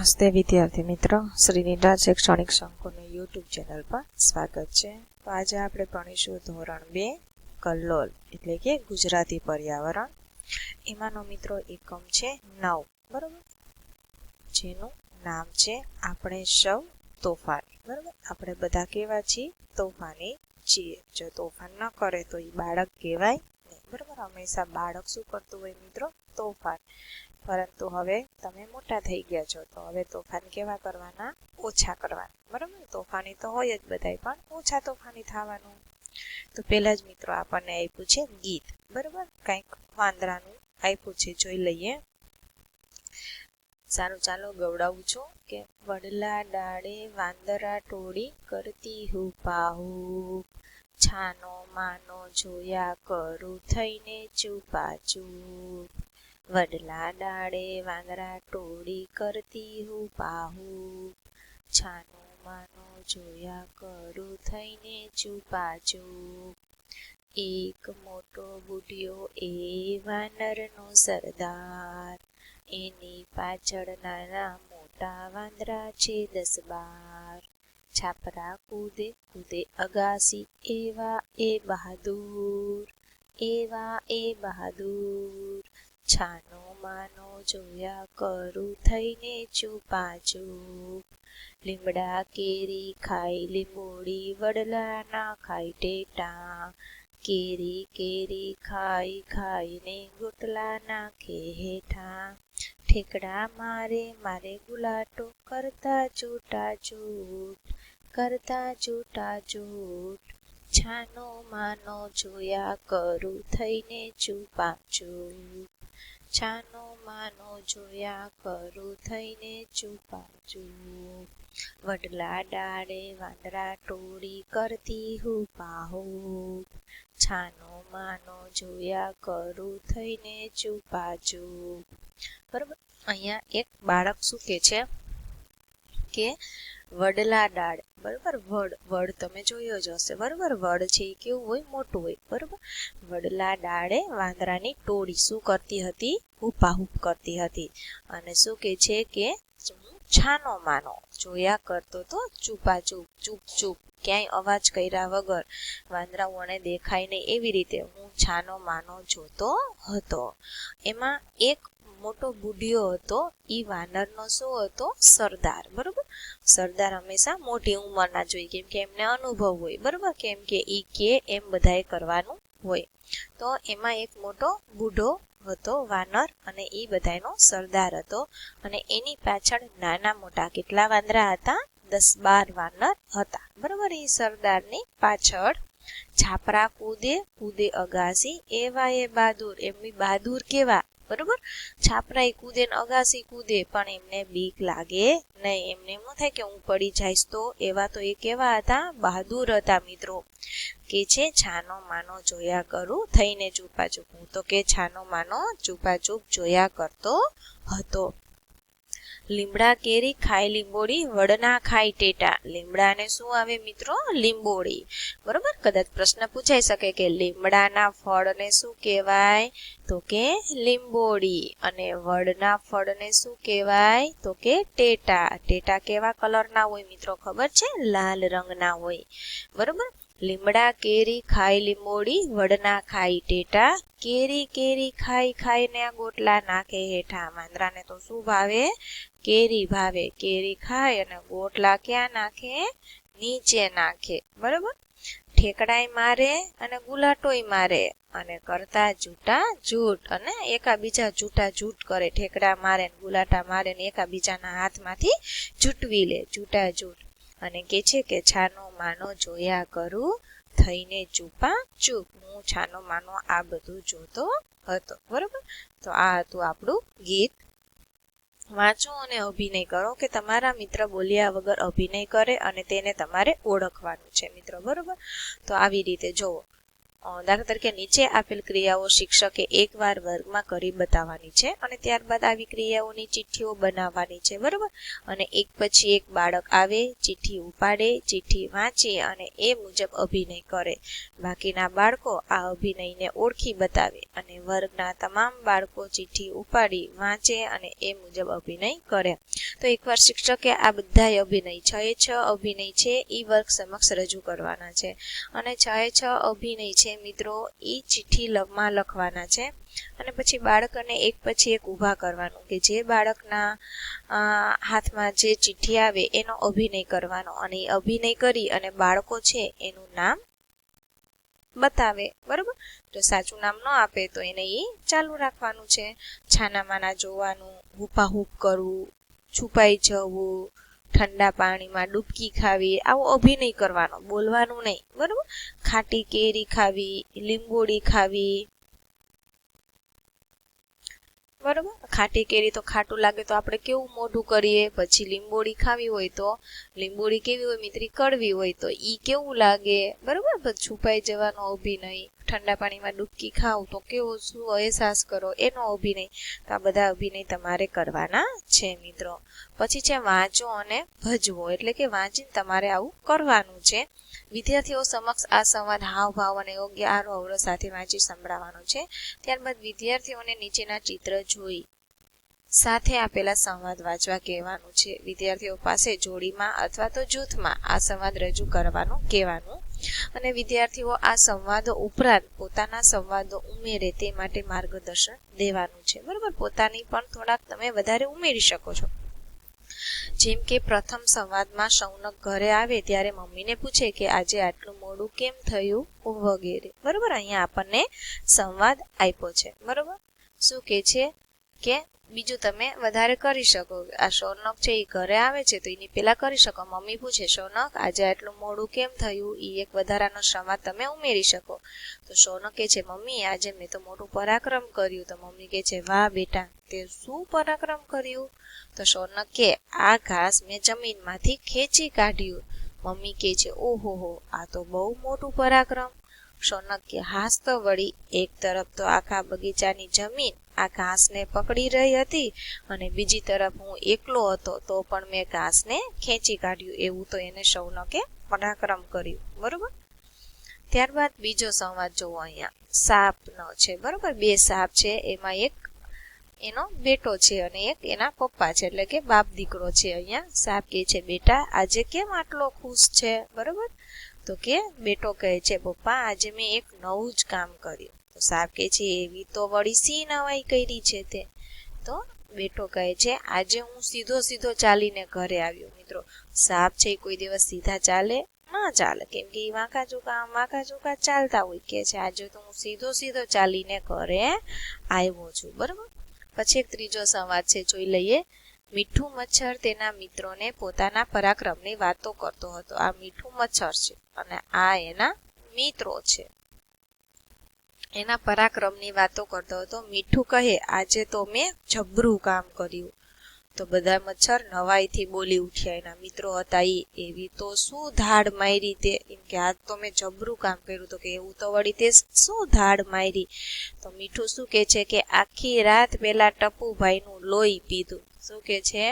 નમસ્તે વિદ્યાર્થી મિત્રો, શ્રી નિરાજ શૈક્ષણિક સંકુલની યુટ્યુબ ચેનલ પર સ્વાગત છે. તો આજે આપણે ભણીશું ધોરણ 2 કલ્લોલ એટલે કે ગુજરાતી પર્યાવરણ. એમાંનો મિત્રો એકમ છે 9, બરોબર, જેનું નામ છે આપણે સૌ તોફાની. બરોબર, આપણે બધા કેવા છીએ? તોફાની છીએ. જો તોફાન ન કરે તો એ બાળક કહેવાય નહીં. બરોબર, હંમેશા બાળક શું કરતું હોય મિત્રો? તોફાન. પરંતુ હવે તમે મોટા થઈ ગયા છો તો હવે તોફાન કેવા કરવાના? ઓછા કરવાના. બરાબર, તોફાની તો હોય જ બધાય, પણ ઓછા તોફાની થવાનું. તો પહેલા જ મિત્રો આપણને આપ્યું છે ગીત. બરાબર, કંઈક વાંદરાનું આપ્યું છે, જોઈ લઈએ. સારું, ચાલો ગવડાવું છું કે વડલા ડાળે વાંદરા ટોળી કરતી હુપાહુ, છાનો માનો જોયા કરું થઈને ચૂપાચૂપ. વડલા ડાળે વાંદરા ટોળી કરતી હુપાહુ, છાનો માનો જોયા કરું થઈને ચૂપાચૂપ. એક મોટો બુઢિયો એ વાનરનો સરદાર, એની પાછળ નાના મોટા વાંદરા છે 10-12. છાપરા કૂદે કૂદે અગાસી, એવા એ બહાદુર, એવા એ બહાદુર. છાનો માનો જોયા કરું થઈને ચૂપાચૂપ. લીમડા કેરી ખાઈ લીંબોડી, વડલા ના ખાઈ ટેટા. કેરી કેરી ખાઈ ખાઈને ગોટલા નાખે હેઠા. ઠેકડા મારે મારે ગુલાટો, કરતા ચૂટા ચૂટ, કરતા ચૂટા ચૂટ. છાનો માનો જોયા કરું થઈને ચૂપાચૂપ. છાનો માનો જોયા કરું થઈને ચૂપાચૂપ. વડલા ડાળે વાંદરા ટોળી કરતી હુપાહુ, છાનો માનો જોયા કરું થઈને ચૂપાચૂપ. બરાબર, અહીંયા એક બાળક શું કે છે કે વડલા ડાળ. બરાબર, વડ તમે જોયો જ હશે. બરાબર, વડ છે એ કેવું હોય? મોટું હોય. બરાબર, વડલા ડાળે વાંદરાની ટોળી શું કરતી હતી? હુપાહુપ કરતી હતી. અને શું કે છે કે છાનો માનો જોયા કરતો તો ચૂપાચૂપ, ચૂપ ચૂપ, ક્યાંય અવાજ કર્યા વગર, વાંદરાઓને દેખાય નહીં એવી રીતે હું છાનો માનો જોતો હતો. એમાં એક મોટો બુઢિયો હતો, ઈ વાનરનો શું હતો? સરદાર. બરોબર, સરદાર હંમેશા મોટી ઉંમરના જોઈએ, કેમ કે એમને અનુભવ હોય. બરોબર, કેમ કે ઈ કે એમ બધાએ કરવાનું હોય. તો એમાં એક મોટો બુઢો હતો વાનર, અને ઈ બધાયનો સરદાર હતો. અને એની પાછળ નાના મોટા કેટલા વાંદરા હતા? 10-12 વાનર હતા. બરોબર, ઈ સરદારની પાછળ. છાપરા કૂદે કૂદે અગાસી, એવા એ બહાદુર. એમની બહાદુર કેવા? બરોબર, છાપરા કૂદે ને અગાસી કૂદે, પણ એમને બીક લાગે નહીં. એમને એમ ન થાય કે હું પડી જઈશ તો. એવા તો એ કેવા હતા? બહાદુર હતા મિત્રો. કે છે છાનો માનો જોયા કરું થઈને ચૂપાચૂપ. હું તો કે છાનો માનો ચૂપાચૂપ જોયા કરતો હતો. લીમડા કેરી ખાઈ લીંબોડી, વડના ખાઈ ટેટા. લીમડાને શું આવે મિત્રો? લીંબોડી. બરોબર, કદાચ પ્રશ્ન પૂછાઈ શકે કે લીમડાના ફળને શું કહેવાય? તો કે લીંબોડી. અને વડના ફળને શું કહેવાય? તો કે ટેટા. ટેટા કેવા કલરના હોય મિત્રો? ખબર છે? લાલ રંગના હોય. બરોબર, લીમડા કેરી ખાઈ લીંબોડી, વડના ખાઈ ટેટા. કેરી કેરી ખાઈ ખાઈને આ ગોટલા નાખે હેઠા. વાંદરાને તો શું ભાવે? કેરી ભાવે. કેરી ખાય અને ગોટલા ક્યાં નાખે? નીચે નાખે. બરોબર, ઠેકડાય મારે અને ગુલાટોય મારે, અને કરતા જૂટા જૂટ. અને એકાબીજા જૂટા જૂટ કરે. ઠેકડા મારે ને ગુલાટા મારે ને એકાબીજાના હાથમાંથી જૂટવી લે. જૂટા જૂટ. અને કે છે કે છાનો માનો જોયા કરું થઈને ચૂપા ચૂપ. હું છાનો માનો આ બધું જોતો હતો. બરોબર, તો આ હતું આપણું ગીત. વાંચો અને અભિનય કરો કે તમારા મિત્ર બોલ્યા વગર અભિનય કરે, અને તેને તમારે ઓળખવાનું છે મિત્રો. બરોબર, તો આવી રીતે જોવો. દાખલા તરીકે નીચે આપેલ ક્રિયાઓ શિક્ષકે એકવાર વર્ગમાં કરી બતાવવાની છે, અને ત્યારબાદ આવી ક્રિયાઓની ચિઠ્ઠીઓ બનાવવાની છે. બરોબર, અને એક પછી એક બાળક આવે, ચિઠ્ઠી ઉપાડે, ચિઠ્ઠી વાંચે અને એ મુજબ અભિનય કરે. બાકીના બાળકો આ અભિનયને ઓળખી બતાવે, અને વર્ગના તમામ બાળકો ચિઠ્ઠી ઉપાડી વાંચે અને એ મુજબ અભિનય કરે. તો એકવાર શિક્ષકે આ બધા અભિનય 6 અભિનય છે એ વર્ગ સમક્ષ રજૂ કરવાના છે અને 6 અભિનય છે મિત્રો એ ચિઠ્ઠીમાં લખવાના છે અને પછી બાળકોને એક પછી એક ઊભા કરવાનું કે જે બાળકના હાથમાં જે ચિઠ્ઠી આવે એનો અભિનય કરવાનો અને એ અભિનય કરી અને બાળકો છે એનું નામ બતાવે, બરોબર. જો સાચું નામ ન આપે તો એને એ ચાલુ રાખવાનું છે. છાના માના જોવાનું, હુપાહુપ કરવું, છુપાઈ જવું, ઠંડા પાણીમાં ડૂબકી ખાવી, આવો અભિનય કરવાનો, બોલવાનું નહીં, બરોબર. ખાટી કેરી ખાવી, લીંબોડી ખાવી, બરોબર. ખાટી કેરી તો ખાટું લાગે તો આપણે કેવું મોઢું કરીએ, પછી લીંબોડી ખાવી હોય તો લીંબોડી કેવી હોય મિત્રી, કડવી હોય તો ઈ કેવું લાગે, બરોબર. છુપાઈ જવાનો અભિનય, ઠંડા પાણીમાં ડૂબકી ખાવ તો કેવો શું અહેસાસ કરો એનો અભિનય. તો આ બધા અભિનય તમારે કરવાના છે મિત્રો. પછી છે વાંચો અને ભજવો, એટલે કે વાંચીને તમારે આવું કરવાનું છે. વિદ્યાર્થીઓ સમક્ષ આ સંવાદ હાવભાવ અને યોગ્ય આરોહ અવરોહ સાથે વાંચી સંભળાવવાનો છે. ત્યારબાદ વિદ્યાર્થીઓને નીચેના ચિત્ર જોઈ સાથે આપેલા સંવાદ વાંચવા કહેવાનું છે. વિદ્યાર્થીઓ પાસે જોડીમાં અથવા તો જૂથમાં આ સંવાદ રજૂ કરવાનું કહેવાનું અને વિદ્યાર્થીઓ આ સંવાદો ઉપરાંત પોતાના સંવાદો ઉમેરે તે માટે માર્ગદર્શન દેવાનું છે, બરોબર. પોતાની પણ થોડાક તમે વધારે ઉમેરી શકો છો. જેમ કે પ્રથમ સંવાદમાં શૌનક ઘરે આવે ત્યારે મમ્મીને પૂછે કે આજે આટલું મોડું કેમ થયું વગેરે, બરોબર. અહીંયા આપણને સંવાદ આપ્યો છે, બરોબર. શું કે છે કે બીજું તમે વધારે કરી શકો. આ શૌનક છે એ ઘરે આવે છે તો એની પેલા કરી શકો. મમ્મી પૂછે શૌનક આજે આટલું મોડું કેમ થયું, એ એક વધારાનો સંવાદ તમે ઉમેરી શકો. તો શૌનક કહે છે મમ્મી આજે મેં તો મોટું પરાક્રમ કર્યું. તો મમ્મી કહે છે વાહ બેટા તે શું પરાક્રમ કર્યું. તો શૌનક કે આ ઘાસ મેં જમીનમાંથી ખેંચી કાઢ્યું. મમ્મી કહે છે ઓહો આ તો બહુ મોટું પરાક્રમ. શૌનક કે હાસ તો વળી એક તરફ તો આખા બગીચાની જમીન આ ઘાસને પકડી રહી હતી અને બીજી તરફ હું એકલો હતો તો પણ મેં ઘાસને ખેંચી કાઢ્યું. એવું તો એને શૌનકે પરાક્રમ કર્યું, બરોબર. ત્યારબાદ બીજો સંવાદ જોવો. અહીંયા સાપનો છે, બરોબર. બે સાપ છે, એમાં એક એનો બેટો છે અને એક એના પપ્પા છે, એટલે કે બાપ દીકરો છે. અહીંયા સાપ કહે છે બેટા આજે કેમ આટલો ખુશ છે, બરોબર. તો કે બેટો કહે છે પપ્પા આજે મેં એક નવું જ કામ કર્યું. તો સાપ કહે છે એવી તો વળી સી નવાઈ કરી છે તે. તો બેટો કહે છે આજે હું સીધો ચાલીને ઘરે આવ્યો. મિત્રો સાપ છે કોઈ દિવસ સીધા ચાલે ના ચાલે, કેમ કે એ વાંકા ચૂકા ચાલતા હોય. કે છે આજે તો હું સીધો ચાલીને ઘરે આવ્યો છું, બરોબર. પછી એક ત્રીજો સંવાદ છે, જોઈ લઈએ. મીઠું મચ્છર તેના મિત્રોને પોતાના પરાક્રમની વાતો કરતો હતો. આ મીઠું મચ્છર છે અને આ એના મિત્રો છે. એના પરાક્રમની વાતો કરતો હતો. મીઠું કહે આજે તો મેં જબરું કામ કર્યું. તો બધા મચ્છર નવાઈથી બોલી ઉઠ્યા. એના મિત્રો હતા એવી તો શું ધાડ મારી તે, એમ કે આજ તો મેં જબરું કામ કર્યું. તો કે એવું તો વળી તે શું ધાડ મારી. તો મીઠું શું કે છે કે આખી રાત પેલા ટપુભાઈનું લોહી પીધું. શું કે છે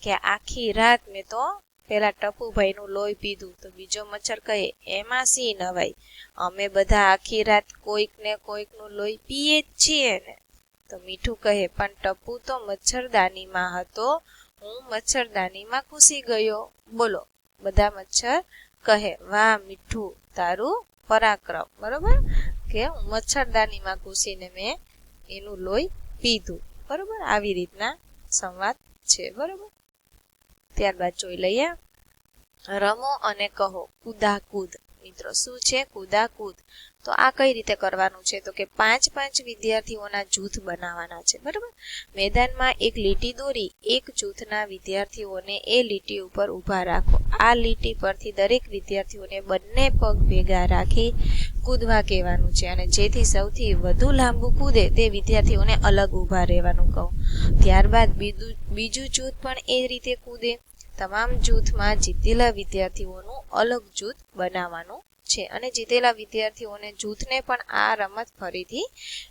કે આખી રાત મેં તો પેલા ટપુભાઈનું લોહી પીધું. તો બીજો મચ્છર કહે એમાં સી નવાઈ, અમે બધા આખી રાત કોઈકનું લોહી પીએ જ છીએ ને. તો મીઠું કહે પણ ટપુ તો મચ્છરદાનીમાં હતો, હું મચ્છરદાનીમાં ઘૂસી ગયો. બોલો બધા મચ્છર કહે વાહ મીઠું તારું પરાક્રમ, બરોબર. કે હું મચ્છરદાનીમાં ઘૂસીને મેં એનું લોહી પીધું, બરોબર. આવી રીતના સંવાદ છે, બરોબર. ત્યારબાદ જોઈ લઈએ રમો અને કહો. કુદાકૂદ. મિત્રો શું છે કુદાકૂદ. તો આ કઈ રીતે કરવાનું છે તો કે 5 વિદ્યાર્થીઓના જૂથ બનાવવાના છે, બરોબર. મેદાનમાં એક લીટી દોરી એક જૂથના વિદ્યાર્થીઓને એ લીટી ઉપર ઊભા રાખો. આ લીટી પરથી દરેક વિદ્યાર્થીઓને બંને પગ ભેગા રાખી કૂદવા કહેવાનું છે અને જેથી સૌથી વધુ લાંબુ કૂદે તે વિદ્યાર્થીઓને અલગ ઊભા રહેવાનું કહો. ત્યારબાદ બીજું જૂથ પણ એ રીતે કૂદે. તમામ જૂથમાં જીતેલા વિદ્યાર્થીઓનું અલગ જૂથ બનાવવાનું છે અને જીતેલા વિદ્યાર્થીઓને જૂથને પણ આ રમત ફરીથી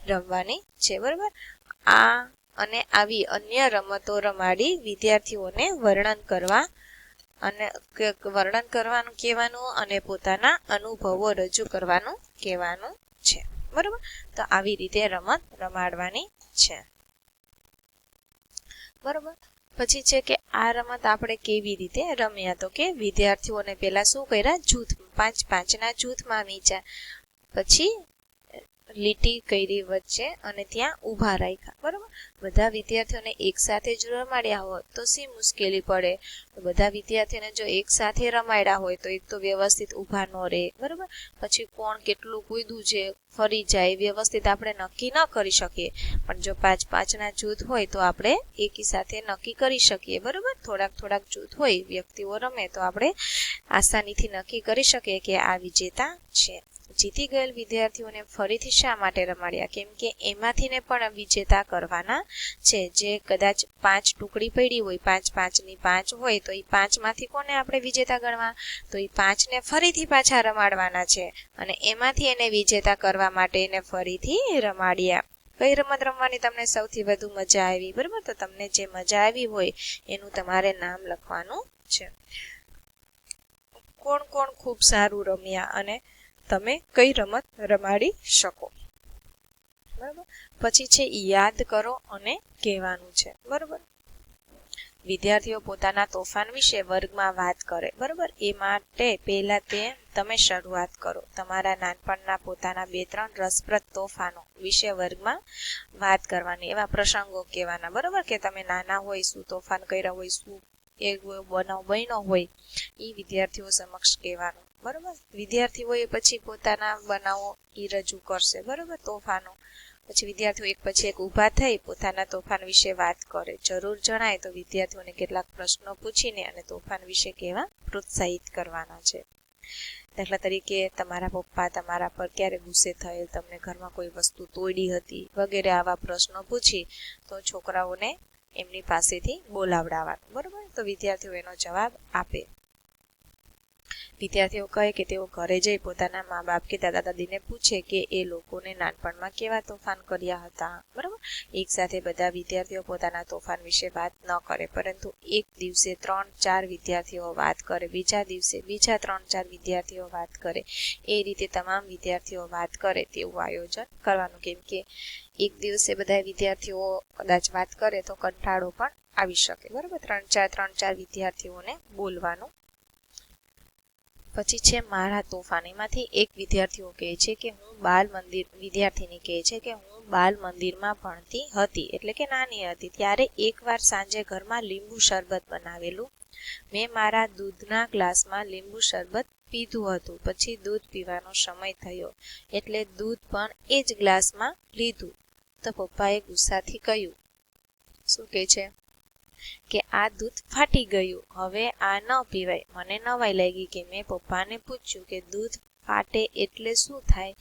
રમવાની છે, બરોબર. આ અને આવી અન્ય રમતો રમાડી વિદ્યાર્થીઓને વર્ણન કરવાનું કહેવાનું અને પોતાના અનુભવો રજૂ કરવાનું કહેવાનું છે, બરોબર. તો આવી રીતે રમત રમાડવાની છે, બરોબર. પછી છે કે આ રમત આપણે કેવી રીતે રમ્યા, તો કે વિદ્યાર્થીઓને પહેલા શું કર્યા, જૂથ 5-5ના જૂથમાં વીંચ્યા, પછી લીટી કરી વચ્ચે અને ત્યાં ઊભા રાખ્યા, બરોબર. બધા વિદ્યાર્થીઓને એક સાથે જ રમાડ્યા હોય તો શી મુશ્કેલી પડે, બધા વિદ્યાર્થીઓને જો એક સાથે રમાડ્યા હોય તો એક તો વ્યવસ્થિત ઊભા ન રહે, બરોબર. પછી કોણ કેટલું કૂદ્યું છે, ફરી જાય, વ્યવસ્થિત આપણે નક્કી ન કરી શકીએ. પણ જો 5-5ના જૂથ હોય તો આપણે એકી સાથે નક્કી કરી શકીએ, બરોબર. થોડાક જૂથ હોય, વ્યક્તિઓ રમે તો આપણે આસાનીથી નક્કી કરી શકીએ કે આ વિજેતા છે. જીતી ગયેલ વિદ્યાર્થીઓને ફરીથી શા માટે રમાડ્યા, કેમ કે એમાંથીને પણ વિજેતા કરવાના છે. જે કદાચ 5 ટુકડી પડી હોય, 5-5ની 5 હોય તો એ 5માંથી કોને આપણે વિજેતા ગણવા, તો એ 5ને ફરીથી પાછા રમાડવાના છે અને એમાંથી એને વિજેતા કરવા માટે એને ફરીથી રમાડ્યા. કઈ રમત રમવાની તમને સૌથી વધુ મજા આવી, બરાબર. તો તમને જે મજા આવી હોય એનું તમારે નામ લખવાનું છે. કોણ કોણ ખૂબ સારું રમ્યા અને તમે કઈ રમત રમાડી શકો, બરાબર. પછી છે યાદ કરો અને કહેવાનું છે, બરાબર. વિદ્યાર્થીઓ પોતાના તોફાન વિશે વર્ગમાં વાત કરે, બરાબર. એ માટે પહેલા તમે શરૂઆત કરો. તમારા નાનપણના પોતાના 2-3 રસપ્રદ તોફાનો વિશે વર્ગમાં વાત કરવાની, એવા પ્રસંગો કહેવાના, બરાબર. કે તમે નાના હોય શું તોફાન કર્યા હોય, શું એક બનાવ બન્યો હોય, એ વિદ્યાર્થીઓ સમક્ષ કહેવાનું, બરાબર. વિદ્યાર્થીઓએ પછી પોતાના બનાવો એ રજૂ કરશે, બરાબર, તોફાનો. પછી વિદ્યાર્થીઓ એક પછી એક ઊભા થઈ પોતાના તોફાન વિશે વાત કરે. જરૂર જણાય તો વિદ્યાર્થીઓને કેટલાક પ્રશ્નો પૂછીને અને તોફાન વિશે કહેવા પ્રોત્સાહિત કરવાના છે. દાખલા તરીકે તમારા પપ્પા તમારા પર ક્યારે ગુસ્સે થયેલ, તમને ઘરમાં કોઈ વસ્તુ તોડી હતી વગેરે આવા પ્રશ્નો પૂછી તો છોકરાઓને એમની પાસેથી બોલાવડાવવાનું, બરાબર. તો વિદ્યાર્થીઓ એનો જવાબ આપે. વિદ્યાર્થીઓ કહે કે તેઓ ઘરે જઈ પોતાના મા બાપ કે દાદા દાદીને પૂછે કે એ લોકોને નાનપણમાં કેવા તોફાન કર્યા હતા, બરાબર. એક સાથે બધા વિદ્યાર્થીઓ પોતાના તોફાન વિશે વાત ન કરે, પરંતુ એક દિવસે 3-4 વિદ્યાર્થીઓ વાત કરે, બીજા દિવસે બીજા 3-4 વિદ્યાર્થીઓ વાત કરે, એ રીતે તમામ વિદ્યાર્થીઓ વાત કરે તેવું આયોજન કરવાનું. કેમ કે એક દિવસે બધા વિદ્યાર્થીઓ કદાચ વાત કરે તો કંટાળો પણ આવી શકે, બરાબર. 3-4 વિદ્યાર્થીઓને બોલવાનું. પછી છે મારા તોફાન. એમાંથી એક વિદ્યાર્થીની કહે છે કે હું બાલ મંદિરમાં ભણતી હતી, એટલે કે નાની હતી, ત્યારે એકવાર સાંજે ઘરમાં લીંબુ શરબત બનાવેલું. મેં મારા દૂધના ગ્લાસમાં લીંબુ શરબત પીધું હતું. પછી દૂધ પીવાનો સમય થયો એટલે દૂધ પણ એ જ ગ્લાસમાં લીધું. તો પપ્પાએ ગુસ્સાથી કહ્યું, શું કહે છે કે આ દૂધ ફાટી ગયું, હવે આ ન પીવાય. મને નવાઈ લાગી કે મેં પપ્પાને પૂછ્યું કે દૂધ ફાટે એટલે શું થાય.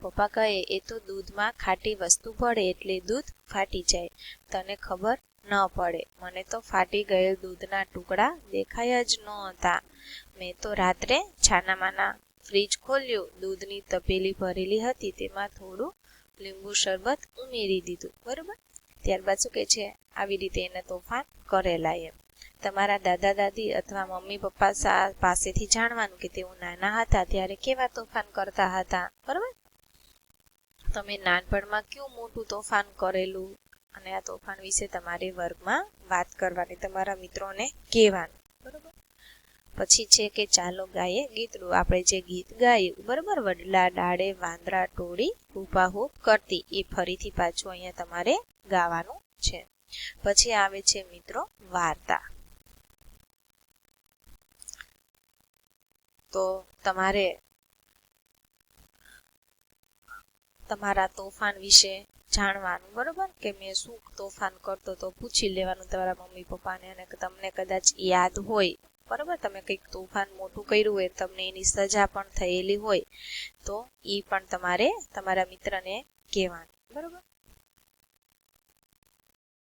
પપ્પા કહે, એ તો દૂધમાં ખાટી વસ્તુ પડે એટલે દૂધ ફાટી જાય, તને ખબર ન પડે. મને તો ફાટી ગયેલ દૂધના ટુકડા દેખાયા જ નહોતા. મેં તો રાત્રે છાનામાના ફ્રીજ ખોલ્યું, દૂધની તપેલી ભરેલી હતી, તેમાં થોડું લીંબુ શરબત ઉમેરી દીધું, બરોબર. ત્યારબાદ શું કહે છે, આવી રીતે એને તોફાન કરેલા એમ. તમારા દાદા દાદી અથવા મમ્મી પપ્પા પાસેથી જાણવાનું કે તેઓ નાના હતા ત્યારે કેવા તોફાન કરતા હતા, બરાબર. તમે નાનપણમાં કેવું મોટું તોફાન કરેલું અને આ તોફાન વિશે તમારે વર્ગમાં વાત કરવાની, તમારા મિત્રોને કહેવાનું, બરાબર. પછી છે કે ચાલો ગાઈએ ગીતડું. આપણે જે ગીત ગાયું, બરાબર, વડલા ડાળે વાંદરા ટોળી હુપાહુપ કરતી, એ ફરીથી પાછું અહીંયા તમારે ગાવાનું છે. પછી આવે છે મિત્રો વાર્તા. તો તમારે તમારા તોફાન વિશે જાણવાનું, બરોબર, કે મેં શું તોફાન કરતો તો પૂછી લેવાનું તમારા મમ્મી પપ્પાને. અને તમને કદાચ યાદ હોય, બરોબર, તમે કંઈક તોફાન મોટું કર્યું હોય, તમને એની સજા પણ થયેલી હોય તો એ પણ તમારે તમારા મિત્રને કહેવાનું, બરોબર.